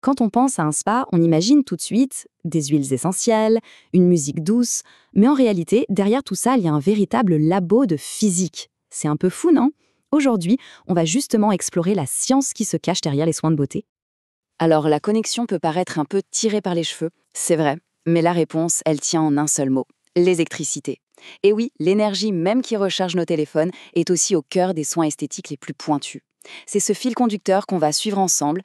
Quand on pense à un spa, on imagine tout de suite des huiles essentielles, une musique douce, mais en réalité, derrière tout ça, il y a un véritable labo de physique. C'est un peu fou, non? Aujourd'hui, on va justement explorer la science qui se cache derrière les soins de beauté. Alors, la connexion peut paraître un peu tirée par les cheveux, c'est vrai, mais la réponse, elle tient en un seul mot, l'électricité. Et oui, l'énergie même qui recharge nos téléphones est aussi au cœur des soins esthétiques les plus pointus. C'est ce fil conducteur qu'on va suivre ensemble.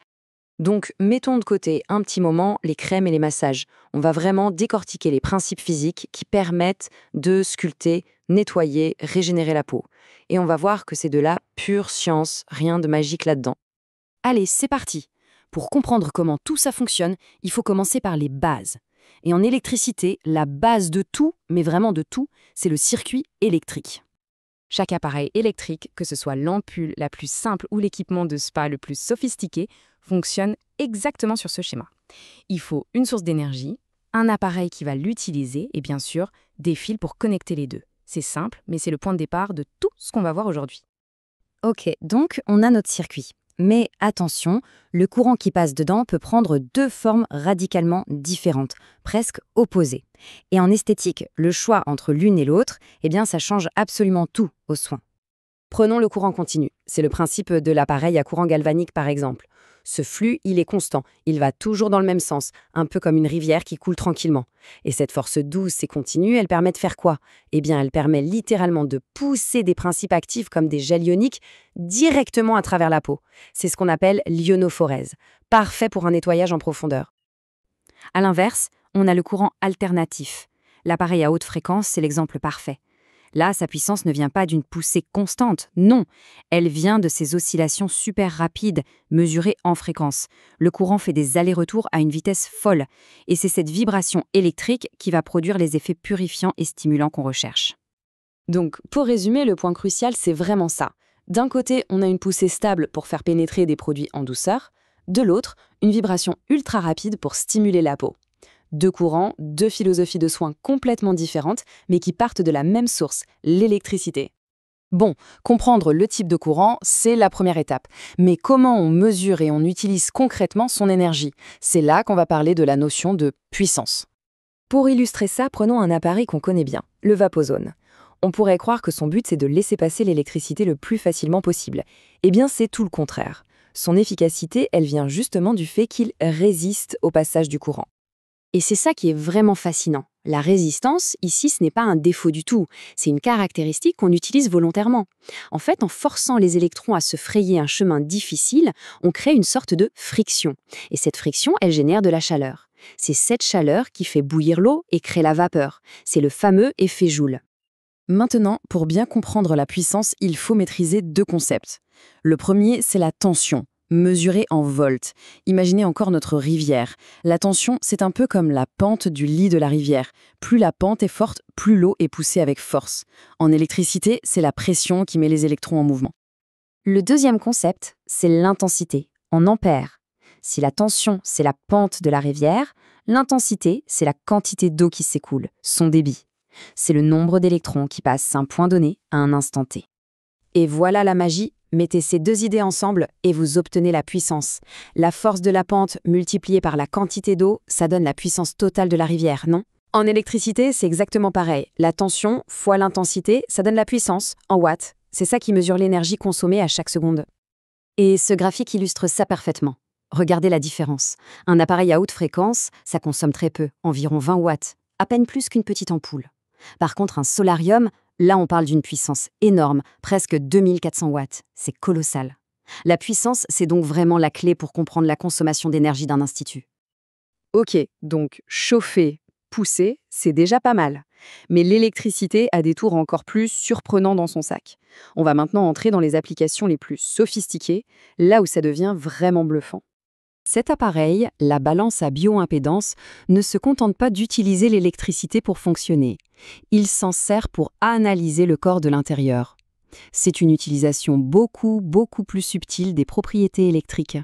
Donc, mettons de côté un petit moment les crèmes et les massages. On va vraiment décortiquer les principes physiques qui permettent de sculpter, nettoyer, régénérer la peau. Et on va voir que c'est de la pure science, rien de magique là-dedans. Allez, c'est parti. Pour comprendre comment tout ça fonctionne, il faut commencer par les bases. Et en électricité, la base de tout, mais vraiment de tout, c'est le circuit électrique. Chaque appareil électrique, que ce soit l'ampoule la plus simple ou l'équipement de spa le plus sophistiqué, fonctionne exactement sur ce schéma. Il faut une source d'énergie, un appareil qui va l'utiliser et bien sûr, des fils pour connecter les deux. C'est simple, mais c'est le point de départ de tout ce qu'on va voir aujourd'hui. Ok, donc on a notre circuit. Mais attention, le courant qui passe dedans peut prendre deux formes radicalement différentes, presque opposées. Et en esthétique, le choix entre l'une et l'autre, eh bien ça change absolument tout aux soins. Prenons le courant continu. C'est le principe de l'appareil à courant galvanique par exemple. Ce flux, il est constant, il va toujours dans le même sens, un peu comme une rivière qui coule tranquillement. Et cette force douce et continue, elle permet de faire quoi? Eh bien, elle permet littéralement de pousser des principes actifs comme des gels ioniques directement à travers la peau. C'est ce qu'on appelle l'ionophorèse, parfait pour un nettoyage en profondeur. À l'inverse, on a le courant alternatif. L'appareil à haute fréquence, c'est l'exemple parfait. Là, sa puissance ne vient pas d'une poussée constante, non. Elle vient de ces oscillations super rapides, mesurées en fréquence. Le courant fait des allers-retours à une vitesse folle. Et c'est cette vibration électrique qui va produire les effets purifiants et stimulants qu'on recherche. Donc, pour résumer, le point crucial, c'est vraiment ça. D'un côté, on a une poussée stable pour faire pénétrer des produits en douceur. De l'autre, une vibration ultra rapide pour stimuler la peau. Deux courants, deux philosophies de soins complètement différentes, mais qui partent de la même source, l'électricité. Bon, comprendre le type de courant, c'est la première étape. Mais comment on mesure et on utilise concrètement son énergie? C'est là qu'on va parler de la notion de puissance. Pour illustrer ça, prenons un appareil qu'on connaît bien, le Vapozone. On pourrait croire que son but, c'est de laisser passer l'électricité le plus facilement possible. Eh bien, c'est tout le contraire. Son efficacité, elle vient justement du fait qu'il résiste au passage du courant. Et c'est ça qui est vraiment fascinant. La résistance, ici, ce n'est pas un défaut du tout. C'est une caractéristique qu'on utilise volontairement. En fait, en forçant les électrons à se frayer un chemin difficile, on crée une sorte de friction. Et cette friction, elle génère de la chaleur. C'est cette chaleur qui fait bouillir l'eau et crée la vapeur. C'est le fameux effet Joule. Maintenant, pour bien comprendre la puissance, il faut maîtriser deux concepts. Le premier, c'est la tension. Mesurée en volts. Imaginez encore notre rivière. La tension, c'est un peu comme la pente du lit de la rivière. Plus la pente est forte, plus l'eau est poussée avec force. En électricité, c'est la pression qui met les électrons en mouvement. Le deuxième concept, c'est l'intensité, en ampères. Si la tension, c'est la pente de la rivière, l'intensité, c'est la quantité d'eau qui s'écoule, son débit. C'est le nombre d'électrons qui passent d'un point donné à un instant T. Et voilà la magie. Mettez ces deux idées ensemble et vous obtenez la puissance. La force de la pente multipliée par la quantité d'eau, ça donne la puissance totale de la rivière, non? En électricité, c'est exactement pareil. La tension fois l'intensité, ça donne la puissance en watts. C'est ça qui mesure l'énergie consommée à chaque seconde. Et ce graphique illustre ça parfaitement. Regardez la différence. Un appareil à haute fréquence, ça consomme très peu, environ 20 watts, à peine plus qu'une petite ampoule. Par contre, un solarium, là, on parle d'une puissance énorme, presque 2400 watts. C'est colossal. La puissance, c'est donc vraiment la clé pour comprendre la consommation d'énergie d'un institut. Ok, donc chauffer, pousser, c'est déjà pas mal. Mais l'électricité a des tours encore plus surprenants dans son sac. On va maintenant entrer dans les applications les plus sophistiquées, là où ça devient vraiment bluffant. Cet appareil, la balance à bioimpédance, ne se contente pas d'utiliser l'électricité pour fonctionner. Il s'en sert pour analyser le corps de l'intérieur. C'est une utilisation beaucoup plus subtile des propriétés électriques.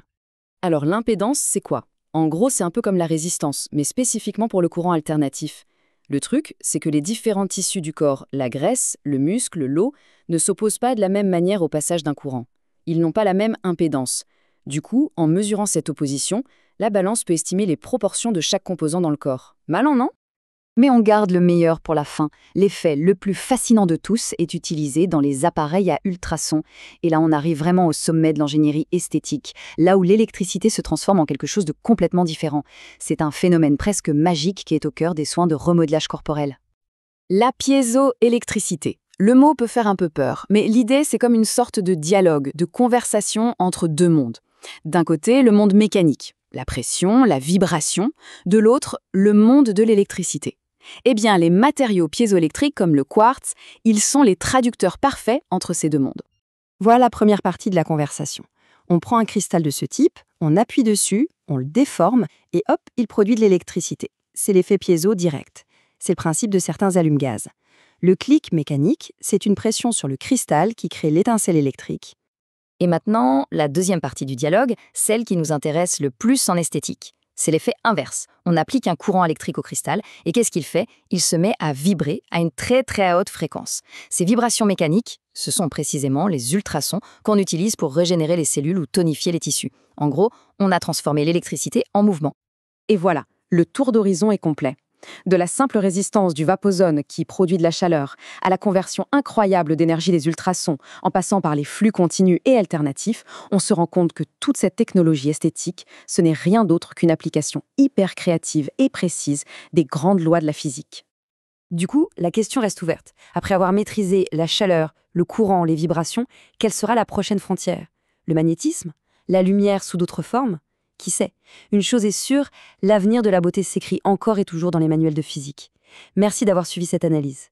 Alors l'impédance, c'est quoi? En gros, c'est un peu comme la résistance, mais spécifiquement pour le courant alternatif. Le truc, c'est que les différents tissus du corps, la graisse, le muscle, l'eau, ne s'opposent pas de la même manière au passage d'un courant. Ils n'ont pas la même impédance. Du coup, en mesurant cette opposition, La balance peut estimer les proportions de chaque composant dans le corps. Malin, non? Mais on garde le meilleur pour la fin. L'effet le plus fascinant de tous est utilisé dans les appareils à ultrasons. Et là, on arrive vraiment au sommet de l'ingénierie esthétique, là où l'électricité se transforme en quelque chose de complètement différent. C'est un phénomène presque magique qui est au cœur des soins de remodelage corporel. La piézoélectricité. Le mot peut faire un peu peur, mais l'idée, c'est comme une sorte de dialogue, de conversation entre deux mondes. D'un côté, le monde mécanique, la pression, la vibration. De l'autre, le monde de l'électricité. Eh bien, les matériaux piézoélectriques comme le quartz, ils sont les traducteurs parfaits entre ces deux mondes. Voilà la première partie de la conversation. On prend un cristal de ce type, on appuie dessus, on le déforme, et hop, il produit de l'électricité. C'est l'effet piézo direct. C'est le principe de certains allumes-gaz. Le clic mécanique, c'est une pression sur le cristal qui crée l'étincelle électrique. Et maintenant, la deuxième partie du dialogue, celle qui nous intéresse le plus en esthétique. C'est l'effet inverse. On applique un courant électrique au cristal, et qu'est-ce qu'il fait? Il se met à vibrer à une très très haute fréquence. Ces vibrations mécaniques, ce sont précisément les ultrasons qu'on utilise pour régénérer les cellules ou tonifier les tissus. En gros, on a transformé l'électricité en mouvement. Et voilà, le tour d'horizon est complet. De la simple résistance du vaposone qui produit de la chaleur, à la conversion incroyable d'énergie des ultrasons, en passant par les flux continus et alternatifs, on se rend compte que toute cette technologie esthétique, ce n'est rien d'autre qu'une application hyper créative et précise des grandes lois de la physique. Du coup, la question reste ouverte. Après avoir maîtrisé la chaleur, le courant, les vibrations, quelle sera la prochaine frontière? Le magnétisme? La lumière sous d'autres formes? Qui sait? Une chose est sûre, l'avenir de la beauté s'écrit encore et toujours dans les manuels de physique. Merci d'avoir suivi cette analyse.